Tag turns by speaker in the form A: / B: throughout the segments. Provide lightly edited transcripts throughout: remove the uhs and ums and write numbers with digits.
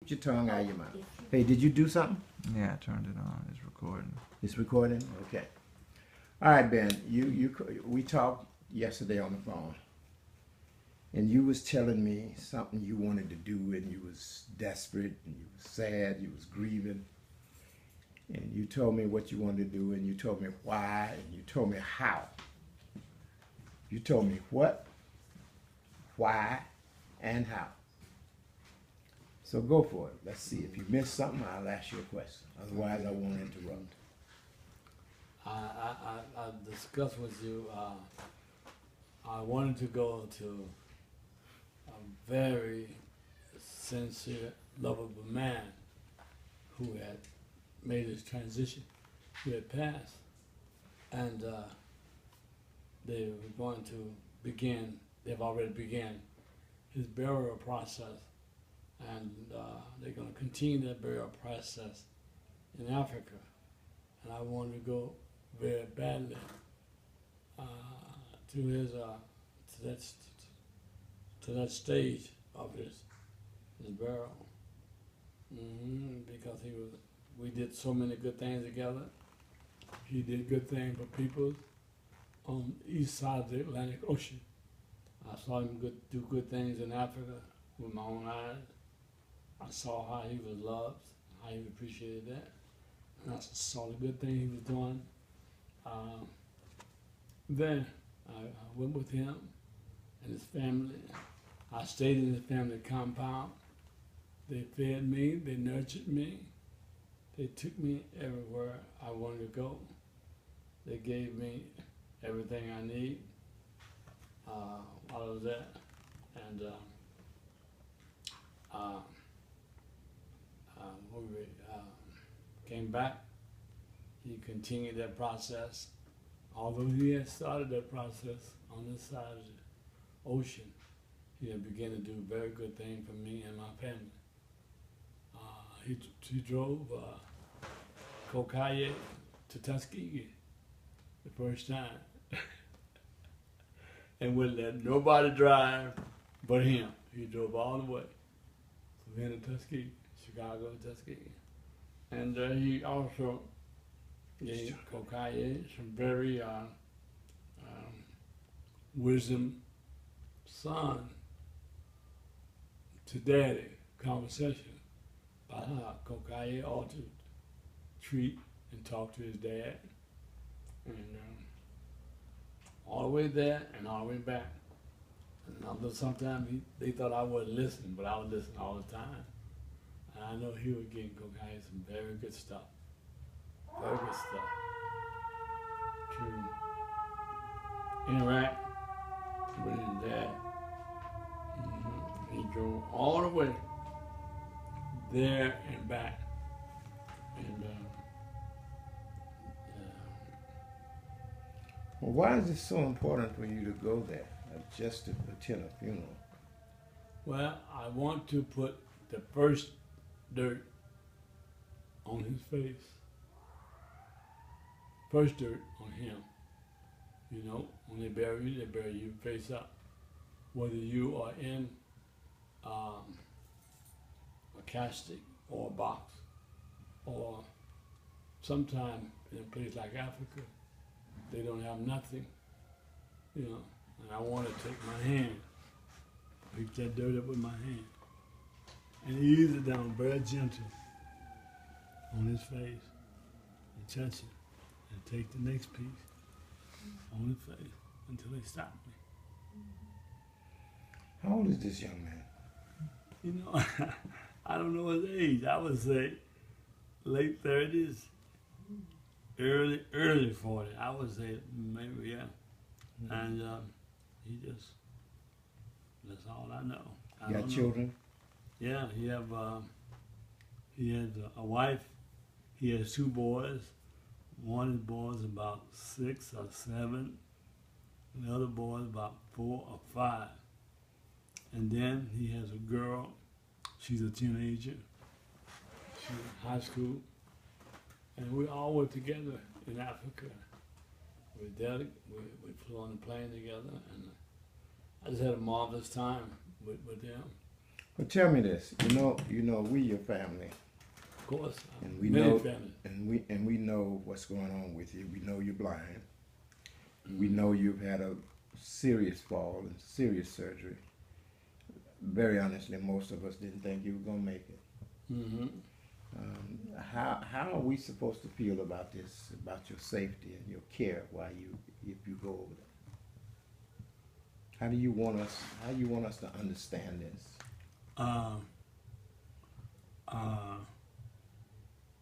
A: Keep your tongue out of your mouth. Hey, did you do something?
B: Yeah, I turned it on. It's recording.
A: It's recording? Okay. All right, Ben. We talked yesterday on the phone, and you was telling me something you wanted to do, and you was desperate, and you was sad, you was grieving, and you told me what you wanted to do, and you told me why, and you told me how. You told me what, why, and how. So go for it. Let's see. If you missed something, I'll ask you a question. Otherwise, I won't interrupt.
C: I discussed with you, I wanted to go to a very sincere, lovable man who had made his transition, who had passed. And they were going to begin, they've already began his burial process. And they're going to continue that burial process in Africa. And I wanted to go very badly to his to that stage of his burial, because we did so many good things together. He did good things for people on the east side of the Atlantic Ocean. I saw him do good things in Africa with my own eyes. I saw how he was loved, how he appreciated that. And I saw the good thing he was doing. Then I went with him and his family. I stayed in his family compound. They fed me, they nurtured me. They took me everywhere I wanted to go. They gave me everything I need while I was there. And when we came back, he continued that process. Although he had started that process on this side of the ocean, he had begun to do very good things for me and my family. He drove Kokaye to Tuskegee the first time and wouldn't let nobody drive but him. He drove all the way from here to Tuskegee, Chicago to Tuskegee. And he also gave Kokaye some very wisdom son to daddy conversation about how Kokaye ought to treat and talk to his dad. And all the way there and all the way back. And although sometimes they thought I wasn't listening, but I was listening all the time. And I know he was getting Kokaye some very good stuff. Very good stuff. To interact with his dad. He drove all the way there and back. And
A: Well, why is it so important for you to go there, just to attend a funeral?
C: well, I want to put the first dirt on his face. First dirt on him. You know, when they bury you face up. Whether you are in a casket or a box, or sometime in a place like Africa, they don't have nothing, you know. And I want to take my hand, pick that dirt up with my hand, and ease it down very gentle on his face, and touch it, and take the next piece on his face until they stop me.
A: How old is this young man?
C: You know, I don't know his age. I would say late 30s, early 40. I would say maybe, yeah. And he just, that's all I know.
A: You got children?
C: Yeah, he has a wife. He has 2 boys. One of the boys about 6 or 7. And the other boy is about 4 or 5. And then he has a girl. She's a teenager. She's in high school. And we all were together in Africa. We flew on the plane together, and I just had a marvelous time with them.
A: But tell me this, we your family,
C: Of course,
A: and we
C: many
A: know,
C: families.
A: and we know what's going on with you. We know you're blind. We know you've had a serious fall and serious surgery. Very honestly, most of us didn't think you were gonna make it.
C: Mm-hmm.
A: How are we supposed to feel about this, about your safety and your care while if you go over there? How do you want us to understand this?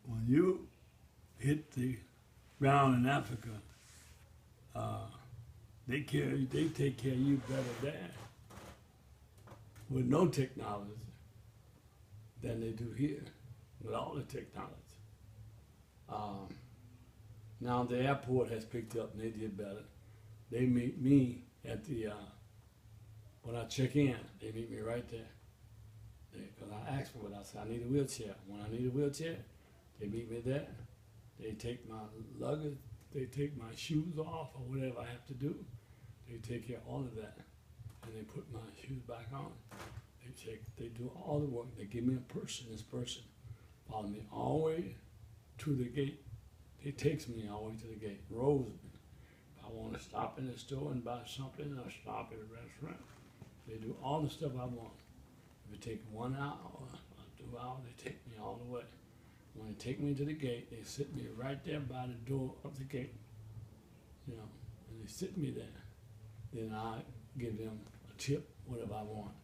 C: When you hit the ground in Africa, they take care of you better there with no technology than they do here with all the technology. Now the airport has picked up and they did better. They meet me at the when I check in. They meet me right there. Because I asked for it. I said I need a wheelchair. When I need a wheelchair, they meet me there. They take my luggage. They take my shoes off or whatever I have to do. They take care of all of that, and they put my shoes back on. They do all the work. They give me a person. This person follow me all the way to the gate. It takes me all the way to the gate. Rolls me. If I want to stop in the store and buy something, I stop at a restaurant. They do all the stuff I want. If it takes 1 hour or 2 hours, they take me all the way. When they take me to the gate, they sit me right there by the door of the gate, and they sit me there. Then I give them a tip, whatever I want.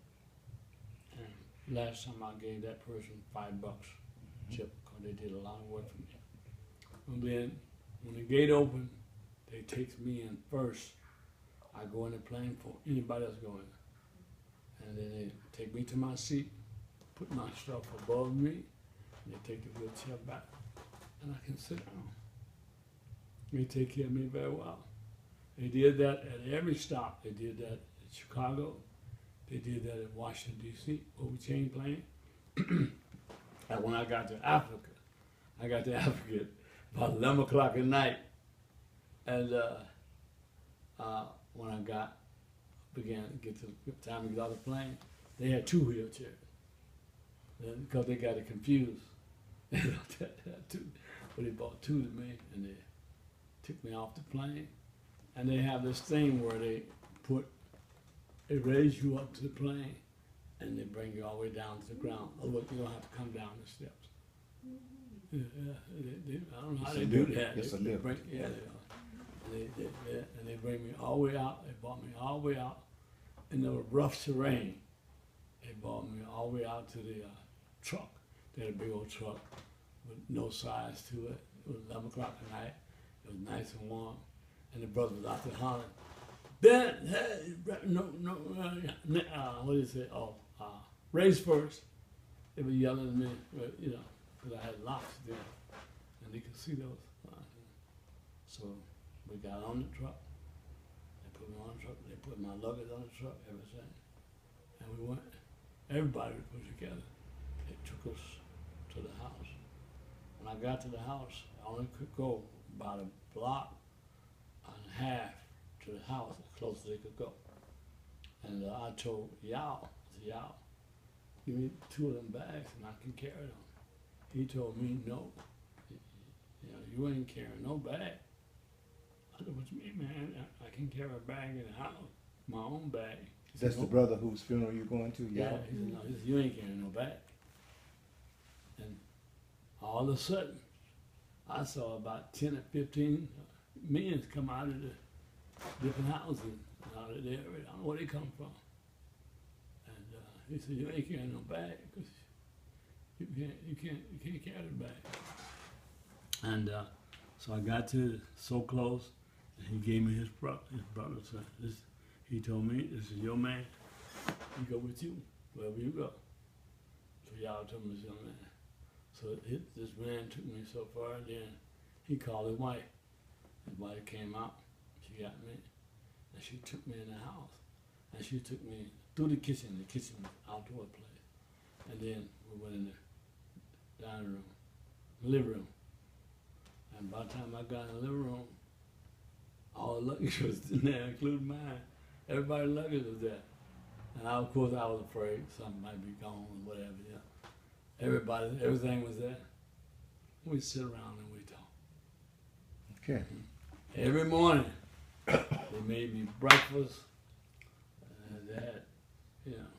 C: And last time I gave that person $5 tip because they did a lot of work for me. And then when the gate opened, they take me in first. I go in the plane before anybody else go in. And then they take me to my seat, put my stuff above me, and they take the wheelchair back, and I can sit down. They take care of me very well. They did that at every stop. They did that in Chicago. They did that in Washington, D.C., where we changed plane. And when I got to Africa about 11 o'clock at night. And when I began to get to the time to get off the plane, they had 2 wheelchairs. Because they got it confused. They had 2, but they bought 2 to me, and they took me off the plane. And they have this thing where they raise you up to the plane, and they bring you all the way down to the ground. Otherwise, you don't have to come down the steps. I don't know how they do that.
A: It's a lift.
C: They are. And they bring me all the way out. They brought me all the way out in the rough terrain. They brought me all the way out to the truck. They had a big old truck with no size to it. It was 11 o'clock at night. It was nice and warm. And the brother was out there hollering, Ben, hey, what do you say? Race first. They were yelling at me, because I had locks there. And they could see those. So we got on the truck. They put me on the truck. They put my luggage on the truck, everything. And we went. Everybody was together. They took us to the house. When I got to the house, I only could go about a block and a half to the house, as close as they could go. And I told Yao, give me 2 of them bags and I can carry them. He told me, no, you ain't carrying no bag. I said, what you mean, man? I can carry a bag in the house, my own bag.
A: That's the brother whose funeral you're going to?
C: Yeah, he said, no, you ain't carrying no bag. And all of a sudden, I saw about 10 or 15 men come out of the different houses out of the area. I don't know where they come from. And he said, you ain't carrying no bag because you can't carry the bag. And so I got to so close, and he gave me his brother said, he told me, this is your man. He go with you wherever you go. So y'all told me this young man. So this man took me so far, then he called his wife. His wife came out, she got me, and she took me in the house. And she took me through the kitchen outdoor place. And then we went in the dining room, living room. And by the time I got in the living room, all the luggage was in there, including mine. Everybody's luggage was there. And I, of course, I was afraid something might be gone or whatever. Yeah. Everybody, everything was there. We sit around and we talk.
A: Okay.
C: Every morning, they made me breakfast. And they had, you know,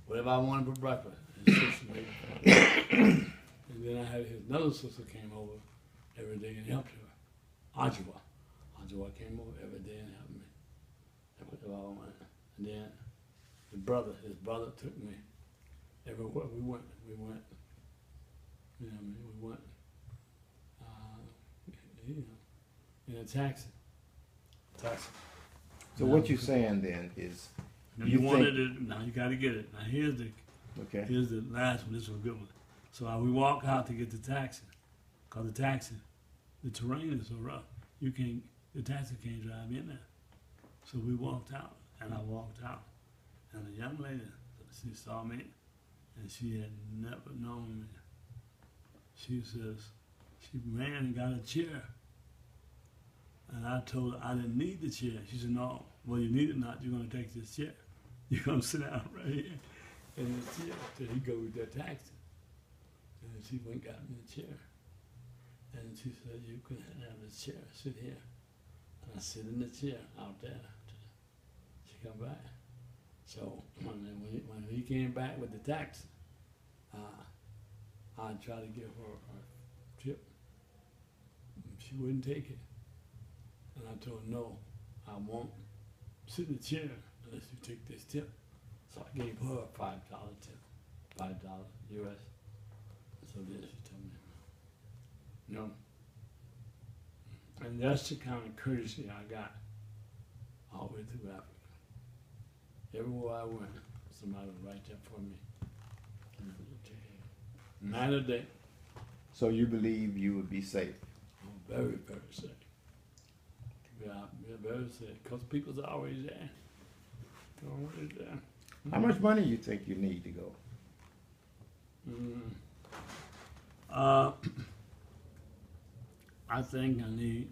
C: whatever I wanted for breakfast. His sister made it for me. And then I had his another sister came over every day and helped her. Ajwa. Ajwa came over every day and helped me. Whatever I wanted. And then his brother took me everywhere we went. You know what I mean? We went, you know, in a taxi.
A: So what you're saying then is,
C: Now
A: You
C: you wanted
A: think-
C: it. Now you got to get it. Now here's
A: okay,
C: the last one. This was a good one. So we walk out to get the taxi, cause the taxi, the terrain is so rough. The taxi can't drive in there. So we walked out, and I walked out, and a young lady, she saw me, and she had never known me. She says, she ran and got a chair. And I told her I didn't need the chair. She said, no, well, you need it not. You're going to take this chair. You're going to sit down right here in this chair till he go with that taxi. And she went and got me a chair. And she said, you can have this chair. Sit here. And I sit in the chair out there till she come back. So when he came back with the taxi, I tried to give her a tip. She wouldn't take it. And I told her, no, I won't sit in the chair unless you take this tip. So I gave her a $5 tip, $5 US. So then she told me, no. And that's the kind of courtesy I got all the way through Africa. Everywhere I went, somebody was right there for me. Night or day,
A: so you believe you would be safe?
C: I'm very, very safe. Yeah, very safe. Because people's always there. Always there.
A: How much money you think you need to go?
C: I think I need.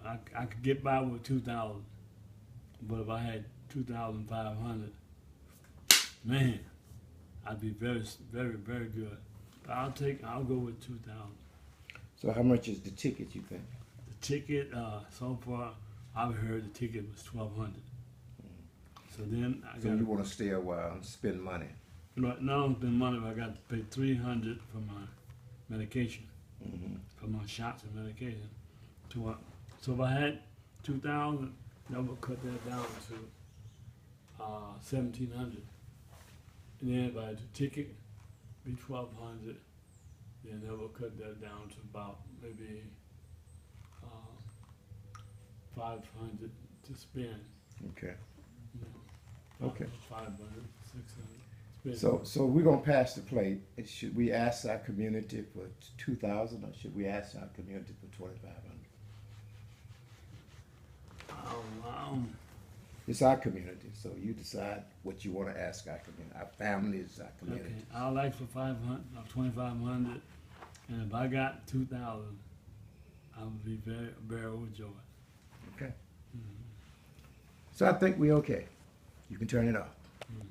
C: I could get by with 2,000, but if I had 2,500, man, I'd be very, very, very good. I'll go with 2,000.
A: So how much is the ticket, you think?
C: The ticket, so far, I've heard the ticket was 1,200. So then I
A: So
C: got.
A: you want to stay a while and spend money?
C: Right now, it's been money, but I got to pay $300 for my medication, for my shots and medication. So if I had 2,000, that would cut that down to 1,700. And then if I had the ticket, be 1,200. Then that would cut that down to about maybe 500 to spend.
A: Okay.
C: You know,
A: Okay.
C: 500, 600.
A: So we're gonna pass the plate. Should we ask our community for 2,000, or should we ask our community for 2,500? It's our community, so you decide what you want to ask our community. Our family is our community.
C: Okay, I'll like for 500 or 2,500, and if I got 2,000, I would be very, very overjoyed.
A: Okay. So I think we're okay. You can turn it off.